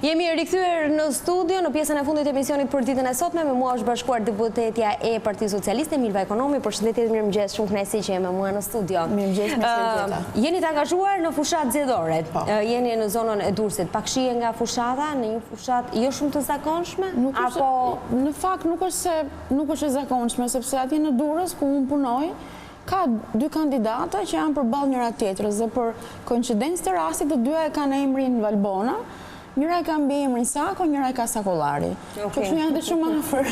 Jemi rikthyer në studio në pjesën e fundit të emisionit për ditën e sotme. Me mua është bashkuar deputetja e Partisë Socialiste Milva Ekonomi. Përshëndetje, mirëmëngjes, shumë kënaqësi që jemi me mua në studio. Mirëmëngjes, Jeta. Jeni të angazhuar në fushatë zgjedhore. Jeni në zonën e Durrësit. Pak shije nga fushata, në një fushatë jo shumë të zakonshme, apo në fakt nuk është e zakonshme, sepse atje në Durrës ku unë punoj, ka dy kandidata që janë përballë njëra tjetrës dhe për koincidencë të rastit të dyja e kanë emrin Valbona. Njëra e ka mbi emrin Sako, njëra e ka Sakollari. Kështu janë dhe shumë afër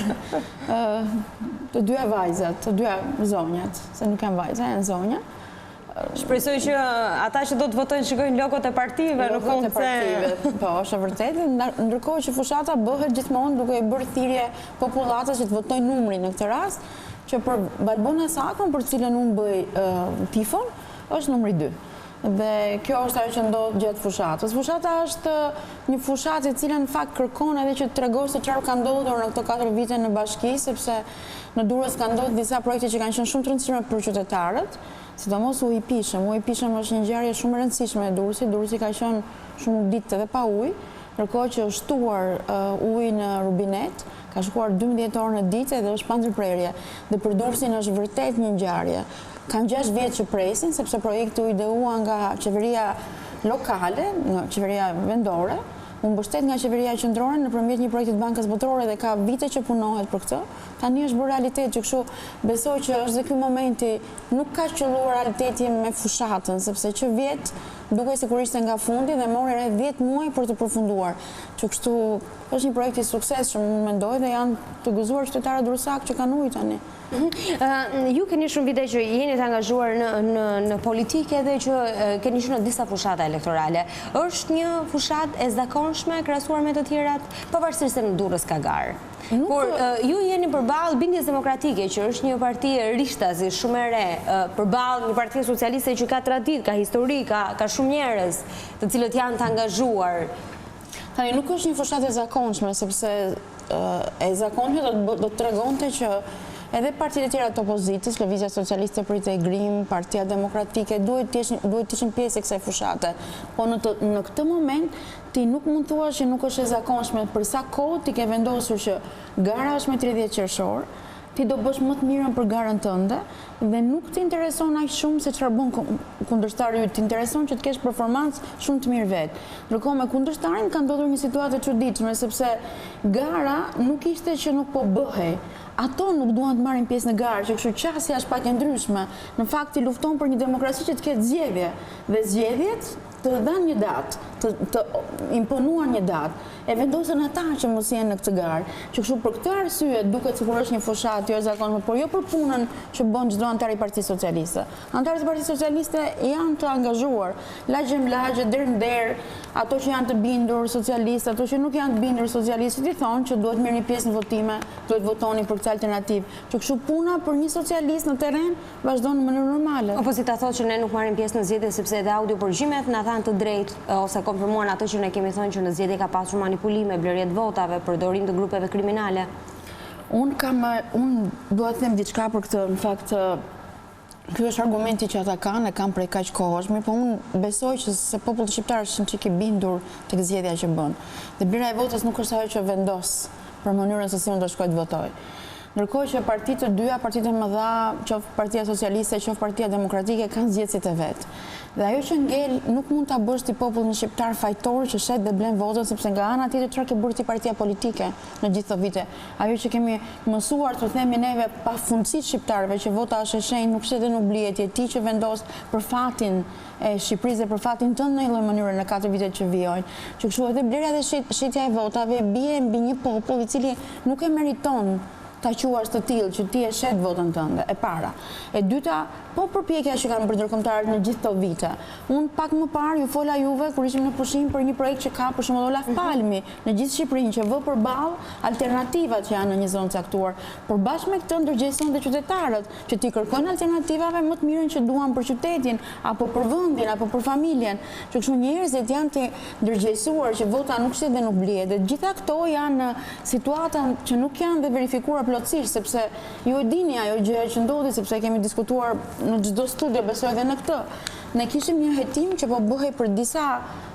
të dyja vajzat, të dyja zonjat, se nuk janë vajza, janë zonja. Shpresoj që ata që do të votojnë shikojnë logot e partive, në fund se... Po, është e vërtetë, ndërkohë që fushata bëhet gjithmonë duke i bërë thirrje popullatës që të votojnë numrin në këtë rast, që për Valbona Sakon, për cilën unë bëj tifon, është numri 2. Dhe kjo është ajo që ndodh gjatë fushatës. Fushata është një fushatë e cila në fakt kërkon edhe që të tregoj se çfarë ka ndodhur në këto 4 vite në bashki, sepse në Durrës kanë ndodhur disa projekte që kanë qenë shumë të rëndësishme për qytetarët, sidomos uji i pishëm. Uji i pishëm është një ngjarje shumë e rëndësishme e Durrësit. Durrësi ka qenë shumë dite dhe pa ujë, ndërkohë që është shtuar uji në rubinet, ka shkuar 12 orë në dite dhe është pa ndërprerje. Dhe për Durrësin është vërtet një ngjarje. Kanë 6 vjetë që presin, sepse projekti u ideua nga qeveria lokale, nga qeveria vendore, u mbështet nga qeveria qendrore nëpërmjet një projekti të Bankës Botërore dhe ka vite që punohet për këtë. Tani është bërë realitet, që kështu besoj që është dhe ky momenti nuk ka qelluar realiteti me fushatën, sepse që vjetë duke sikur ishte nga fundi dhe mori rreth 10 muaj për të përfunduar. Që kështu është një projekt i suksesshëm, mendoj, dhe janë të gëzuar qytetarët durrësak që kanë ujë tani. Ju keni shumë vite që jeni të angazhuar në politike dhe që keni qenë në disa fushata elektorale. Është një fushat e zakonshme krahasuar me të tjerat, pavarësisht se në Durrës ka garë. Por ju jeni përballë Bindjes Demokratike, që është një parti e rishtasi, shumë e re, përballë një parti socialiste që ka traditë, ka histori, ka shumë njerëz të cilët janë të angazhuar. Tani nuk është një fushat e zakonshme, sepse e zakonshme do të tregonte që edhe partitë e tjera të opozitës, Lëvizja Socialiste për të Egrim, Partia Demokratike, duhet të ishin pjesë e kësaj fushate. Po në këtë moment, ti nuk mund thua që nuk është e zakonshme, për sa kohë ti ke vendosur që gara është me 30 qershor, ti do bësh më të mirën për garën tënde dhe nuk të intereson aq shumë se çfarë bën kundërshtari yt, të intereson që të kesh performancë shumë të mirë vetë. Ndërkohë me kundërshtarin ka ndodhur një situatë e çuditshme, sepse gara nuk ishte që nuk po bëhej. Ato nuk duan të marrin pjesë në garë, që kështu qasja është pak e ndryshme. Në fakt i lufton për një demokraci që të ketë zgjedhje, dhe zgjedhjet të dhanë një datë, të imponuar një datë, e vendosën ata që mos jenë në këtë garë. Që kështu për këtë arsye duket sikur është një fushat jo e zakonshme, por jo për punën që bën çdo antar i Partisë Socialiste. Antarët e Partisë Socialiste janë të angazhuar, lagje në lagje, der në der, ato që janë të bindur socialistë, ato që nuk janë të bindur socialistë, i thonë që duhet merrni pjesë në votime, duhet votoni për këtë alternativë. Që kështu puna për një socialist në terren vazhdon në mënyrë normale. Opozita thotë që ne nuk marrim pjesë në zgjedhje sepse edhe audiopërgjimet na thanë të drejtë ose konfirmuan ato që ne kemi thënë që në zgjedhje ka pasur manipulime, blerje të votave, përdorim të grupeve kriminale. Unë dua të them diçka për këtë, në fakt ky është argumenti që ata kanë, e kanë prej kaq kohësh, po unë besoj që se populli shqiptar është çik i bindur tek zgjedhja që bën. Dhe bira e votës nuk është ajo që vendos për mënyrën se si unë do shkoj të votoj. Ndërkohë që partitë të dyja, partitë e mëdha, qoftë Partia Socialiste, qoftë Partia Demokratike, kanë zgjedhësit e vet. Dhe ajo që ngel nuk mund ta bësh ti popullin shqiptar fajtor që shet dhe blen votën, sepse nga ana tjetër çfarë ke bërë ti partia politike në gjithë këto vite. Ajo që kemi mësuar të themi neve pafundësisht shqiptarëve që vota është e shenjtë, nuk shet dhe nuk blihet, je ti që vendos për fatin e Shqipërisë dhe për fatin tënd në një lloj mënyre në 4 vitet që vijojnë. Që kështu edhe blerja dhe shitja e votave bie mbi një popull i cili nuk e meriton ta quash të tillë që ti e shet votën tënde, e para. E dyta, po përpjekja që kanë bërë ndërkombëtarët në gjithë këto vite. Unë pak më parë ju fola juve kur ishim në pushim për një projekt që ka për shembull Olaf Palmi në gjithë Shqipërinë që vë përballë alternativat që janë në një zonë caktuar. Por bashkë me këtë ndërgjegjëson dhe qytetarët që ti kërkojnë alternativave më të mirën që duan për qytetin apo për vendin apo për familjen. Që kështu njerëzit janë të ndërgjegjësuar që vota nuk shet dhe nuk blihet. Dhe gjitha këto janë në situata që nuk janë dhe verifikuara plotësisht, sepse ju e dini ajo gjë që ndodhi, sepse kemi diskutuar në çdo studio, besoj edhe në këtë. ne kishim një hetim që po bëhej për disa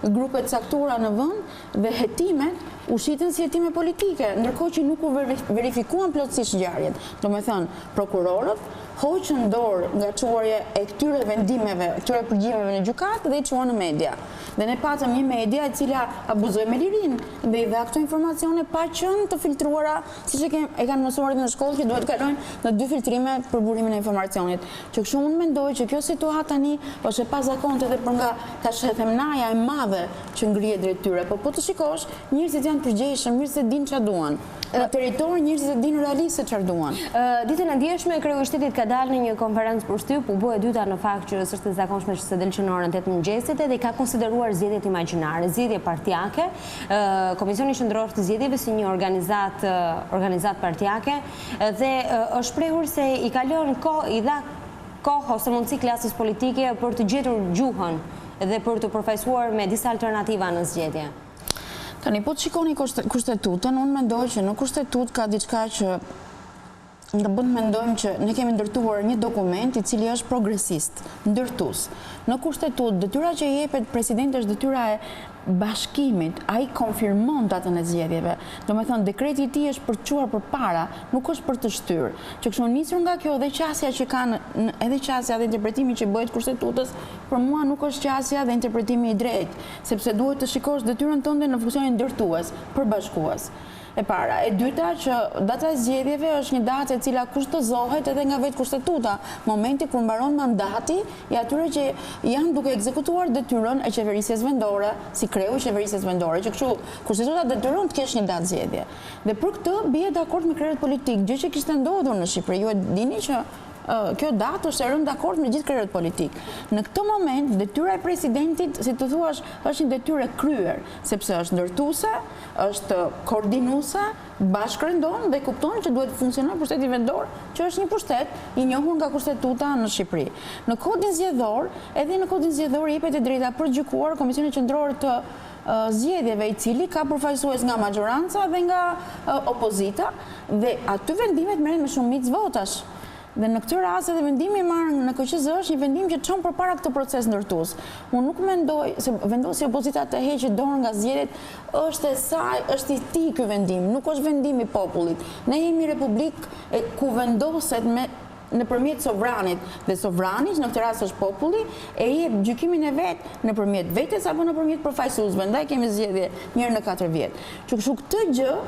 grupe të caktuara në vend dhe hetimet u shiten si hetime politike, ndërkohë që nuk u verifikuan plotësisht ngjarjet. Domethënë, prokurorët hoqën dorë nga çuarja e këtyre vendimeve, këtyre përgjimeve në gjykatë dhe i çuan në media. Dhe ne patëm një media e cila abuzoi me lirinë dhe i dha këto informacione pa qenë të filtruara, siç e kanë mësuar në shkollë që duhet kalojnë në 2 filtrime për burimin e informacionit. Që kështu unë mendoj që kjo situatë tani është e pazakonte edhe për nga tashethemnaja e madhe që ngrihet drejt tyre. Po të shikosh, njerëzit janë përgjegjshëm, njerëzit dinë çfarë duan. Në territor njerëzit dinë realisht çfarë duan. Ditën e djeshme kreu i shtetit ka dalë në një konferencë për shtyp, u bë e dyta në fakt që është e zakonshme që të delë në orën 8 mëngjesit dhe ka konsideruar zgjedhjet imagjinare, zgjedhje partijake. Komisioni Qendror të Zgjedhjeve si një organizat partijake dhe është shprehur se i kalon i dha kohë ose mundësi klasës politike për të gjetur gjuhën dhe për të përfaqësuar me disa alternativa në zgjedhje. Tani, po të shikoni kushtetutën, unë mendoj që në kushtetut ka diçka që nga bënd mendojmë që ne kemi ndërtuar një dokument i cili është progresist, ndërtues. Në kushtetut, detyra që jepet presidenti është detyra e bashkimit, ai konfirmon datën e zgjedhjeve. Domethënë, dekreti i tij është për të çuar përpara, nuk është për të shtyrë. Që kështu nisur nga kjo dhe qasja që kanë, edhe qasja dhe interpretimi që bëhet kushtetutës, për mua nuk është qasja dhe interpretimi i drejtë, sepse duhet të shikosh detyrën tënde në funksionin ndërtues, përbashkues. E para. E dyta që data e zgjedhjeve është një datë e cila kushtëzohet edhe nga vetë kushtetuta. Momenti kur mbaron mandati i atyre që janë duke ekzekutuar detyrën e qeverisjes vendore, si kreu i qeverisjes vendore, që kështu kushtetuta detyron të kesh një datë zgjedhje. Dhe për këtë bie dakord me krerët politik, gjë që kishte ndodhur në Shqipëri. Ju e dini që kjo datë është e rënë dakord me gjithë krerët politik. Në këtë moment, detyra e presidentit, si të thuash, është një detyrë e kryer, sepse është ndërtuese, është koordinuese, bashkërendon dhe kupton që duhet të funksionojë pushteti vendor, që është një pushtet i njohur nga kushtetuta në Shqipëri. Në kodin zgjedhor, edhe në kodin zgjedhor jepet e drejta për të gjykuar Komisionin Qendror të Zgjedhjeve, i cili ka përfaqësues nga Mazhoranca dhe nga opozita, dhe aty vendimet merren me shumicë votash. Dhe në këtë rast edhe vendimi marrë në KQZ është një vendim që çon përpara këtë proces ndërtues. Unë nuk mendoj se vendosi opozita të heqë dorë nga zgjedhjet, është e saj, është i tij ky vendim, nuk është vendimi i popullit. Ne jemi republikë ku vendoset nëpërmjet sovranit, dhe sovrani, në këtë rast është populli, e jep gjykimin e vet nëpërmjet vetes apo nëpërmjet përfaqësuesve. Ndaj kemi zgjedhje një herë në 4 vjet. Kështu këtë gjë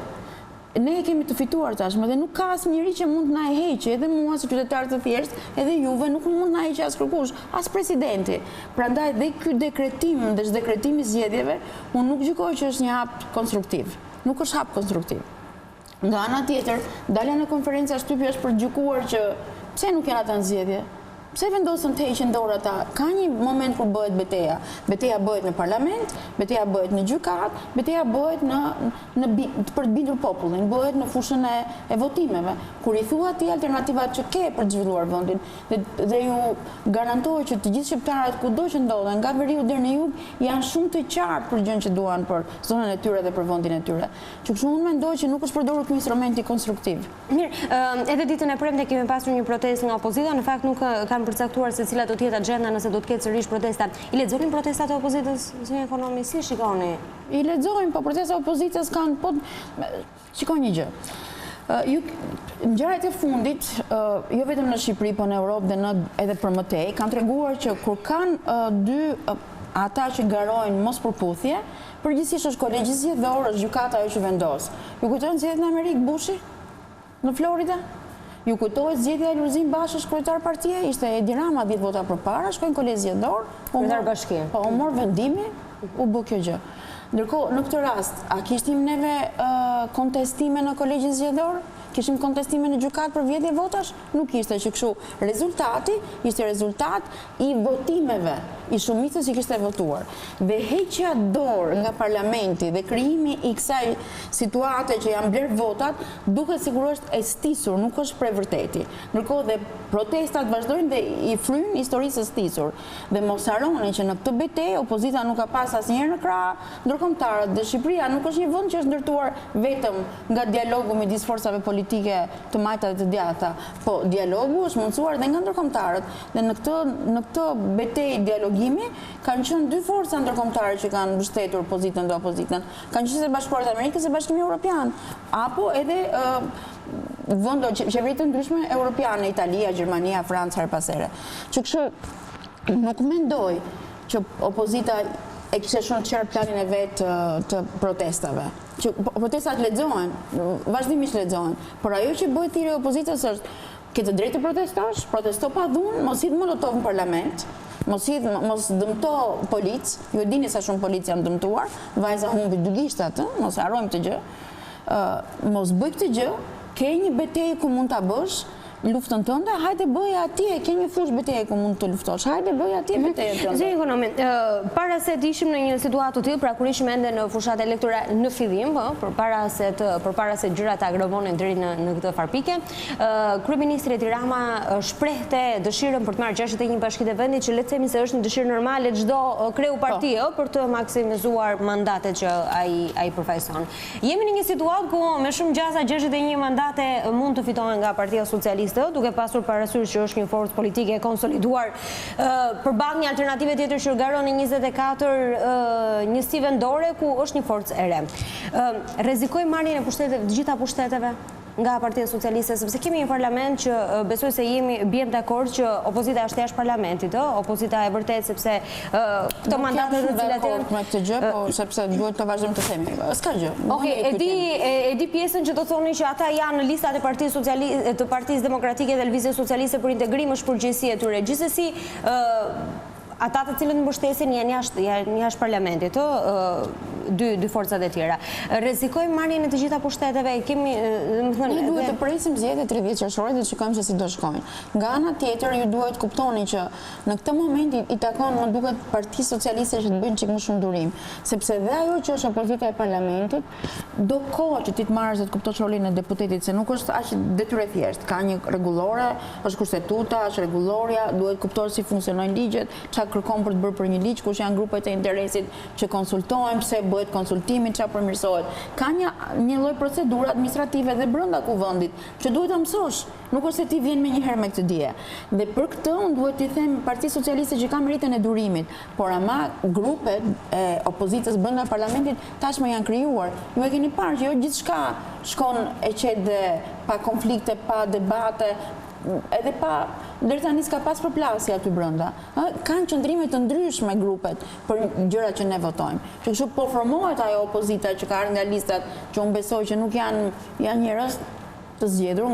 ne e kemi të fituar tashmë dhe nuk ka asnjëri që mund na e heqë, edhe mua si qytetar të thjeshtë, edhe juve nuk mund na heqë as kërkush, as presidenti. Prandaj dhe ky dekretim, dekretimi i zgjedhjeve, unë nuk gjykoj që është një hap konstruktiv. Nuk është hap konstruktiv. Nga ana tjetër, dalja në konferenca shtypje është për të gjykuar që pse nuk janë ata në zgjedhje. Pse vendosën të heqin dorë ata? Ka një moment kur bëhet beteja. Beteja bëhet në parlament, beteja bëhet në gjykat, beteja bëhet për të bindur popullin, bëhet në fushën e votimeve. Kur i thua ti alternativat që ke për të zhvilluar vendin, dhe ju garantoj që të gjithë shqiptarët kudo që ndodhen, nga veriu deri në jug, janë shumë të qartë për gjën që duan për zonën e tyre dhe për vendin e tyre. Që kështu unë mendoj që nuk është përdorur ky instrumenti konstruktiv. Mirë, edhe ditën e premte kemi pasur një protestë nga opozita, në fakt nuk kanë përcaktuar se cilat do të jetë agjenda nëse do të ketë sërish protesta. I lexonin protestat e opozitës, Vizion Ekonomi, si shikoni? I lexojnë, po protestat e opozitës kanë, po shikoni një gjë. Ngjarjet e fundit, jo vetëm në Shqipëri, po në Europë dhe edhe për mëtej, kanë treguar që kur kanë dy ata që garojnë mos përputhje, përgjithsisht është kolegji zgjedhor, është gjykata ajo që vendos. Ju kujtojnë zgjedhjet në Amerikë Bushi në Florida? Ju kujtohet zgjedhja e Lulzim Bashës kryetar partie, ishte Edi Rama 10 vota përpara, shkojnë kolegj zgjedhor, u mor vendimi, u bë kjo gjë. Ndërkohë, në këtë rast, a kishtim neve kontestime në kolegjin zgjedhor? Kishim kontestime në gjykat për vjedhje votash? Nuk ishte, që kështu rezultati ishte rezultat i votimeve, i shumicës që kishte votuar. Dhe heqja dorë nga parlamenti dhe krijimi i kësaj situate që janë bler votat, duket sikur është e stisur, nuk është prej vërteti. Ndërkohë dhe protestat vazhdojnë dhe i fryn historisë së stisur. Dhe mos harroni që në këtë betejë opozita nuk ka pas asnjëherë në krah ndërkombëtarët dhe Shqipëria nuk është një vend që është ndërtuar vetëm nga dialogu midis forcave politike politike të majta dhe të djatha, po dialogu është mundësuar dhe nga ndërkombëtarët. Dhe në këtë betejë dialogimi kanë qenë dy forca ndërkombëtare që kanë mbështetur pozitën dhe opozitën. Kanë qenë Shtetet Bashkuara të Amerikës dhe Bashkimi Evropian, apo edhe qeveritë ndryshme europiane, Italia, Gjermania, Franca, her pas here. Që kështu nuk mendoj që opozita e kishte shumë të qartë planin e vetë të protestave. Që protestat lexohen, vazhdimisht lexohen, por ajo që bëhet thirrje opozitës është ke të drejtë të protestosh, protesto pa dhunë, mos hidh molotov në parlament, mos dëmto polic, ju e dini sa shumë polic janë dëmtuar, vajza humbi 2 gishtat, mos harrojmë këtë gjë, mos bëj këtë gjë, ke një betejë ku mund ta bësh luftën tënde, hajde bëj atje, ke një fushë betejë ku mund të luftosh, hajde bëj atje betejën tënde. Vizion Ekonomi, para se të ishim në një situatë të tillë, pra kur ishim ende në fushat elektorale në fillim, përpara se gjërat agrovonin deri në këtë farpike, kryeministri Rama shprehte dëshirën për të marrë 61 bashkitë e vendit, që le të themi se është një dëshirë normale çdo kreu partie për të maksimizuar mandatet që ai përfaqëson. Jemi në një situatë ku me shumë gjasa 61 mandate mund të fitohen nga Partia Socialiste, duke pasur parasysh që është një forcë politike konsoliduar përballë një alternative tjetër që garon në 24 njësi vendore ku është një forcë e re. Rrezikojmë marrjen e pushtetet, të gjitha pushteteve nga Partia Socialiste, sepse kemi një parlament që besoj se bjem dakord që opozita është jashtë parlamentit, opozita e vërtet, sepse këto mandatet të cilat janë me këtë gjë, po sepse duhet të vazhdojmë të themi. S'ka gjë. E di pjesën që do thoni që ata janë në listat e Partisë Demokratike dhe Lëvizjes Socialiste për integrim është përgjegjësia e tyre. Gjithsesi, ata të cilët mbështesin janë jashtë parlamentit, dy forcat e tjera. Rrezikojmë marrjen e të gjitha pushteteve, ne duhet të presim zgjedhjet 30 qershorit dhe të shikojmë se si do shkojnë. Nga ana tjetër, ju duhet kuptoni që në këtë moment i takon, më duket, Partisë Socialiste që të bëjnë çik më shumë durim, sepse dhe ajo që është opozita e parlamentit, do kohë që ti të marrësh dhe të kuptosh rolin e deputetit, se nuk është aq detyrë thjesht. Ka një rregullore, është kushtetuta, është rregulloria, duhet kuptosh si funksionojnë ligjet, çfarë kërkon për të bërë për një ligj, kush janë grupet e interesit që konsultojmë, pse bëhet konsultimi, çfarë përmirësohet. Ka një lloj procedure administrative dhe brenda kuvendit që duhet ta mësosh. Nuk është se ti vjen me një herë me këtë dije. Dhe për këtë unë duhet t'i them Partisë Socialiste që ka meritën e durimit, por ama grupet e opozitës brenda parlamentit tashmë janë krijuar. Ju e keni parë që jo gjithçka shkon e qetë dhe pa konflikte, pa debate, edhe deri tani s'ka pas përplasje aty brenda. Kanë qëndrime të ndryshme grupet për gjërat që ne votojmë. Që kështu po formohet ajo opozita që ka ardhur nga listat, që unë besoj që nuk janë njerëz të zgjedhur,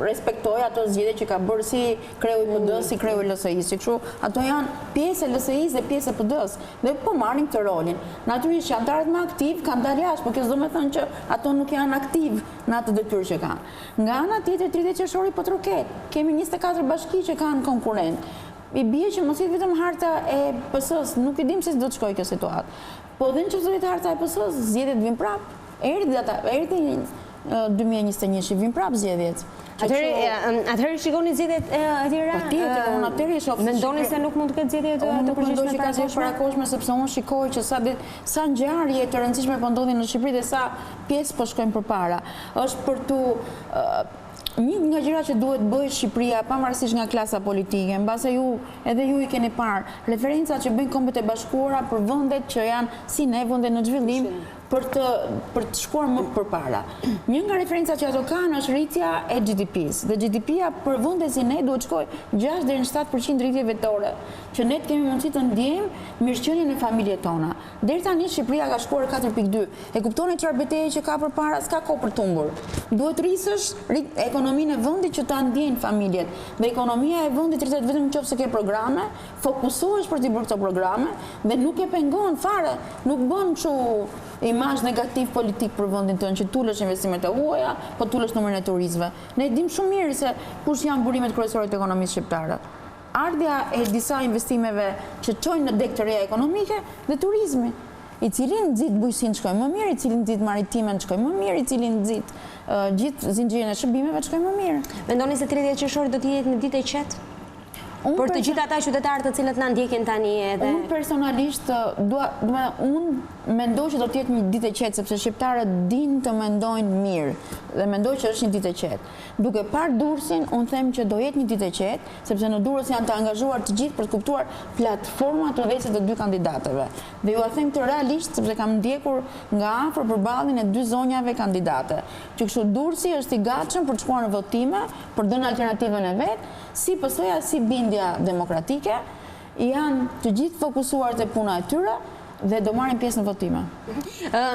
respektoj ato zgjedhje që ka bërë si kreu i PD-s, si kreu i LSI-s, që kështu ato janë pjesë e LSI-s dhe pjesë e PD-s, dhe po marrin këtë rolin. Natyrisht anëtarët më aktiv kanë dalë jashtë, por kjo s'do të thonë që ato nuk janë aktiv në atë detyrë që kanë. Nga ana tjetër 30 qershori po troket. Kemi 24 bashki që kanë konkurrent. I bie që mos jetë vetëm harta e PS-s, nuk e dim se do të shkojë kjo situatë. Po dhe nëse do të jetë harta e PS-s, zgjedhjet vijnë prapë. Erdhi 2021 që vijnë prapë zgjedhjet. Atëherë shikoni zgjedhjet e tjera? Patjetër, unë atëherë shoh. Mendoni se nuk mund të ketë zgjedhje të përgjithshme parakoshme, sepse unë shikoj që sa ngjarje të rëndësishme po ndodhin në Shqipëri dhe sa pjesë po shkojnë përpara. Është për tu një nga gjërat që duhet bëjë Shqipëria, pavarësisht nga klasa politike, mbase edhe ju i keni parë, referencat që bëjnë Kombet e Bashkuara për vendet që janë si ne, vende në zhvillim, për të shkuar më përpara. Një nga referencat që ato kanë është rritja e GDP-s. Dhe GDP-ja për vende si ne duhet shkojë 6 deri në 7% rritje vetore, që ne kemi mundësi të ndjejmë mirëqenien e familjet tona. Deri tani Shqipëria ka shkuar 4.2. E kuptoni çfarë betejë që ka përpara, s'ka kohë për tumbur. Duhet rrisësh ekonominë e vendit që ta ndjejnë familjet. Dhe ekonomia e vendit rritet vetëm nëse ke programe, fokusohesh për të bërë këto programe dhe nuk e pengon fare, nuk bën kështu imazh negativ politik për vendin tënd që tulësh investimet e huaja, po tulësh numrin e turistëve. Ne dim shumë mirë se kush janë burimet kryesore të ekonomisë shqiptare. Ardha e disa investimeve që çojnë në deg të reja ekonomike dhe turizmi, i cili nxit bujqësinë shkojnë më mirë, i cili nxit maritimen shkojnë më mirë, i cili nxit gjithë zinxhirin e shërbimeve shkojnë më mirë. Mendoni se 30 qershorit do të jetë në ditë e qetë? Për të gjithë ata qytetarë të cilët na ndjekin tani edhe. Unë personalisht unë mendoj që do të jetë një ditë e qetë, sepse shqiptarët dinë të mendojnë mirë dhe mendoj që është një ditë e qetë. Duke parë Durrësin, unë them që do jetë një ditë e qetë, sepse në Durrës janë të angazhuar të gjithë për të kuptuar platformat rrëdhëse të dy kandidatëve. Dhe ju a them këtë realisht sepse kam ndjekur nga afër përballjen e dy zonjave kandidate. Që kështu Durrësi është i gatshëm për të shkuar në votime, për dhënë alternativën e vet, si pasojë si bindja demokratike, janë të gjithë fokusuar te puna e tyre dhe do marrin pjesë në votime.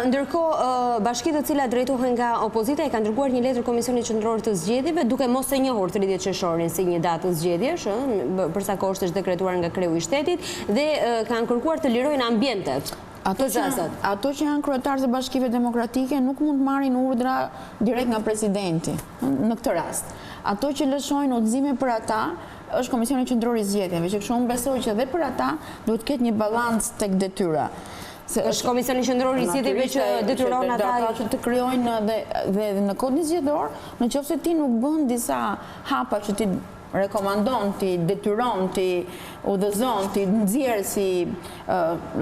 Ndërkohë, bashkitë të cilat drejtohen nga opozita e kanë dërguar një letër Komisionit Qendror të Zgjedhjeve, duke mos e njohur 30 Qershorin si një datë zgjedhjesh, për sa kohë është dekretuar nga kreu i shtetit, dhe kanë kërkuar të lirojnë ambientet. Ato që janë kryetarë të bashkive demokratike nuk mund të marrin urdhra direkt nga presidenti në këtë rast. Ato që lëshojnë udhëzime për ata është Komisioni Qendror i Zgjedhjeve, që kështu unë besoj që edhe për ata duhet të ketë një balans tek detyra. Është Komisioni Qendror i Zgjedhjeve që detyron ata që të krijojnë dhe në kodin zgjedhor, nëse ti nuk bën disa hapa që ti rekomandon, ti detyron, ti udhëzon, ti nxjerr si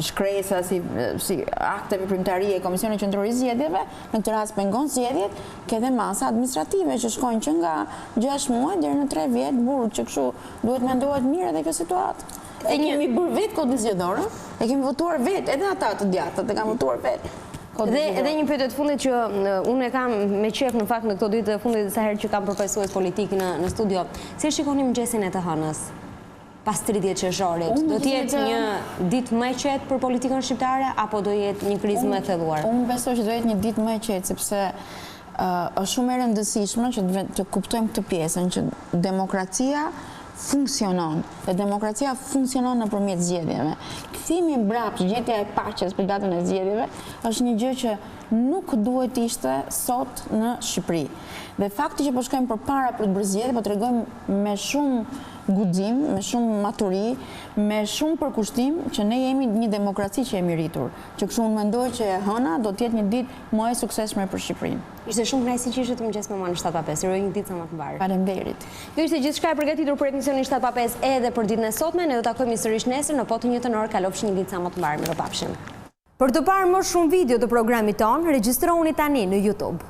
shkresa, si akte veprimtarie e Komisionit Qendror i Zgjedhjeve, në këtë rast pengon zgjedhjet, ke dhe masa administrative që shkojnë që nga 6 muaj deri në 3 vjet, burg që kështu duhet mendohet mirë edhe kjo situatë. E kemi bërë vetë kodin zgjedhor, e kemi votuar vetë, edhe ata të djatët e kanë votuar vetë. Dhe edhe një pyetje të fundit që unë e kam me qef në fakt në këto ditë të fundit disa herë që kam përfaqësues politik në studio. Si shikoni mëngjesin e të hënës? Pas 30 Qershorit, do të jetë një ditë më e qetë për politikën shqiptare apo do jetë një krizë më e thelluar? Unë besoj që do jetë një ditë më e qetë sepse është shumë e rëndësishme që të kuptojmë këtë pjesën që demokracia funksionon dhe demokracia funksionon nëpërmjet zgjedhjeve. Kthimi mbrapsht, gjetja e paqes për datën e zgjedhjeve është një gjë që nuk duhet ishte sot në Shqipëri. Dhe fakti që po shkojmë përpara për të bërë zgjedhje, po tregojmë me shumë guxim, me shumë maturi, me shumë përkushtim që ne jemi një demokraci që jemi rritur. Që kështu unë mendoj që e hëna do të jetë një ditë më e suksesshme për Shqipërinë. Ishte shumë kënaqësi që ishte të mëngjes me mua në 7:05. Uroj një ditë sa më të mbarë. Faleminderit. Kjo ishte gjithçka e përgatitur për emisionin 7:05 edhe për ditën e sotme. Ne do takojmë sërish nesër në po të njëjtën orë. Kalofshi një ditë sa më të mbarë. Mirupafshim. Për të parë më shumë video të programit ton, regjistrohuni tani në YouTube.